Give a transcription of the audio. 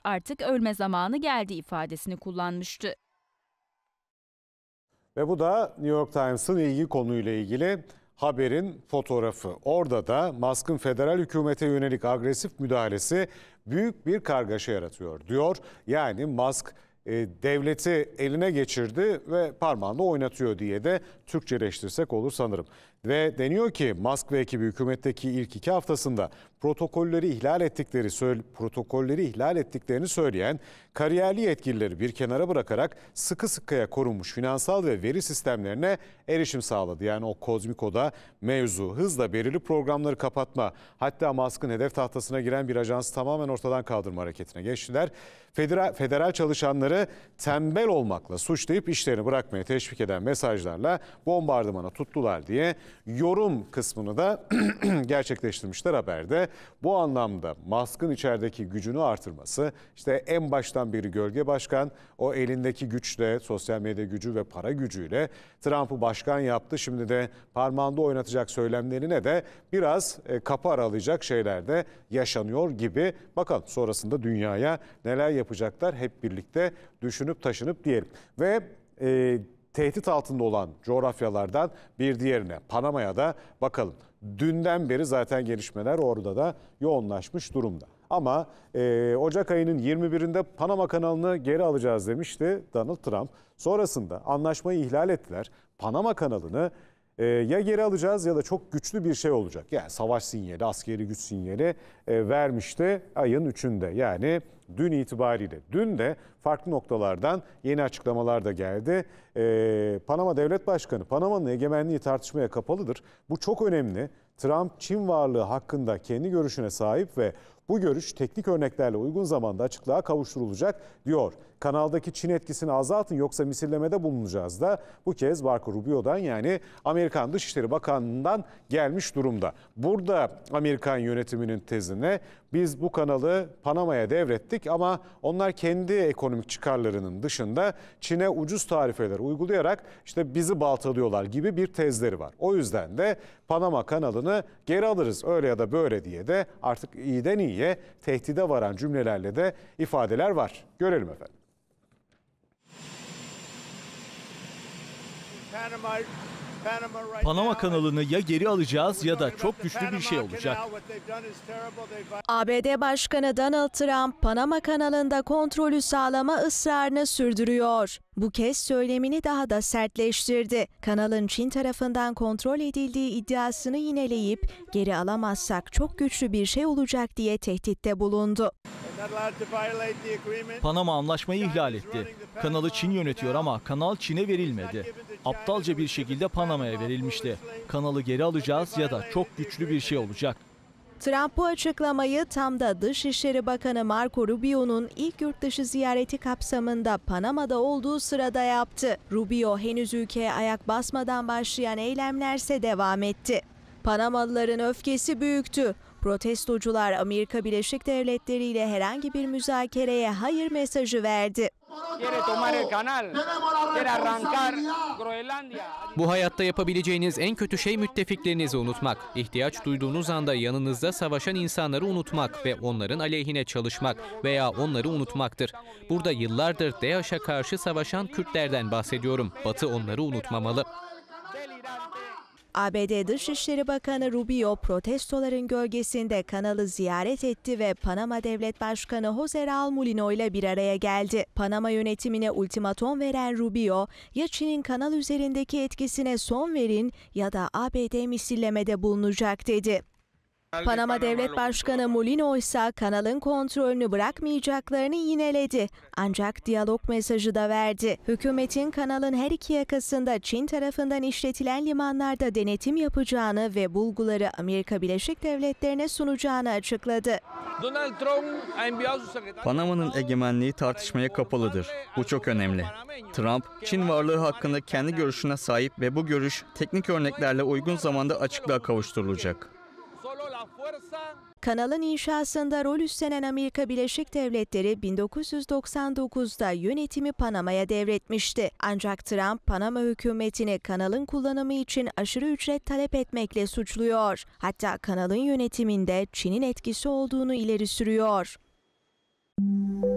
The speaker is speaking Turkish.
Artık ölme zamanı geldi ifadesini kullanmıştı. Ve bu da New York Times'ın ilgi konuyla ilgili haberin fotoğrafı. Orada da Musk'ın federal hükümete yönelik agresif müdahalesi büyük bir kargaşa yaratıyor diyor. Yani Musk devleti eline geçirdi ve parmağında oynatıyor diye de Türkçeleştirsek olur sanırım. Ve deniyor ki Musk ve ekibi hükümetteki ilk 2 haftasında protokolleri ihlal ettiklerini söyleyen kariyerli yetkilileri bir kenara bırakarak sıkı sıkıya korunmuş finansal ve veri sistemlerine erişim sağladı. Yani o kozmik oda mevzu, hızla belirli programları kapatma, hatta Musk'ın hedef tahtasına giren bir ajansı tamamen ortadan kaldırma hareketine geçtiler. Federal çalışanları tembel olmakla suçlayıp işlerini bırakmaya teşvik eden mesajlarla bombardımana tuttular diye yorum kısmını da gerçekleştirmişler haberde. Bu anlamda Musk'ın içerideki gücünü artırması, işte en baştan beri gölge başkan, o elindeki güçle, sosyal medya gücü ve para gücüyle Trump'ı başkan yaptı. Şimdi de parmağında oynatacak söylemlerine de biraz kapı aralayacak şeyler de yaşanıyor gibi. Bakalım sonrasında dünyaya neler yapacaklar, hep birlikte düşünüp taşınıp diyelim. Ve tehdit altında olan coğrafyalardan bir diğerine, Panama'ya da bakalım. Dünden beri zaten gelişmeler orada da yoğunlaşmış durumda. Ama Ocak ayının 21'inde Panama kanalını geri alacağız demişti Donald Trump. Sonrasında anlaşmayı ihlal ettiler. Panama kanalını ya geri alacağız ya da çok güçlü bir şey olacak. Yani savaş sinyali, askeri güç sinyali vermişti ayın 3'ünde. Yani dün itibariyle. Dün de farklı noktalardan yeni açıklamalar da geldi. Panama Devlet Başkanı, Panama'nın egemenliği tartışmaya kapalıdır. Bu çok önemli. Trump, Çin varlığı hakkında kendi görüşüne sahip ve bu görüş teknik örneklerle uygun zamanda açıklığa kavuşturulacak diyor. Kanaldaki Çin etkisini azaltın yoksa misillemede bulunacağız da bu kez Marco Rubio'dan, yani Amerikan Dışişleri Bakanlığı'ndan gelmiş durumda. Burada Amerikan yönetiminin tezine biz bu kanalı Panama'ya devrettik ama onlar kendi ekonomik çıkarlarının dışında Çin'e ucuz tarifeler uygulayarak işte bizi baltalıyorlar gibi bir tezleri var. O yüzden de Panama kanalını geri alırız öyle ya da böyle diye de artık iyiden iyiye tehdide varan cümlelerle de ifadeler var. Görelim efendim. Panama kanalını ya geri alacağız ya da çok güçlü bir şey olacak. ABD Başkanı Donald Trump, Panama kanalında kontrolü sağlama ısrarını sürdürüyor. Bu kez söylemini daha da sertleştirdi. Kanalın Çin tarafından kontrol edildiği iddiasını yineleyip geri alamazsak çok güçlü bir şey olacak diye tehditte bulundu. Panama anlaşmayı ihlal etti. Kanalı Çin yönetiyor ama kanal Çin'e verilmedi. Aptalca bir şekilde Panama'ya verilmişti. Kanalı geri alacağız ya da çok güçlü bir şey olacak. Trump bu açıklamayı tam da Dışişleri Bakanı Marco Rubio'nun ilk yurtdışı ziyareti kapsamında Panama'da olduğu sırada yaptı. Rubio henüz ülkeye ayak basmadan başlayan eylemlerse devam etti. Panamalıların öfkesi büyüktü. Protestocular Amerika Birleşik Devletleri ile herhangi bir müzakereye hayır mesajı verdi. Bu hayatta yapabileceğiniz en kötü şey müttefiklerinizi unutmak. İhtiyaç duyduğunuz anda yanınızda savaşan insanları unutmak ve onların aleyhine çalışmak veya onları unutmaktır. Burada yıllardır DAEŞ'e karşı savaşan Kürtlerden bahsediyorum. Batı onları unutmamalı. ABD Dışişleri Bakanı Rubio protestoların gölgesinde kanalı ziyaret etti ve Panama Devlet Başkanı José Raúl Mulino ile bir araya geldi. Panama yönetimine ultimatom veren Rubio, ya Çin'in kanal üzerindeki etkisine son verin ya da ABD misillemede bulunacak dedi. Panama Devlet Başkanı Mulino ise kanalın kontrolünü bırakmayacaklarını yineledi. Ancak diyalog mesajı da verdi. Hükümetin kanalın her iki yakasında Çin tarafından işletilen limanlarda denetim yapacağını ve bulguları Amerika Birleşik Devletleri'ne sunacağını açıkladı. Panama'nın egemenliği tartışmaya kapalıdır. Bu çok önemli. Trump, Çin varlığı hakkında kendi görüşüne sahip ve bu görüş teknik örneklerle uygun zamanda açıklığa kavuşturulacak. Kanalın inşasında rol üstlenen Amerika Birleşik Devletleri 1999'da yönetimi Panama'ya devretmişti. Ancak Trump, Panama hükümetini kanalın kullanımı için aşırı ücret talep etmekle suçluyor. Hatta kanalın yönetiminde Çin'in etkisi olduğunu ileri sürüyor. oldu.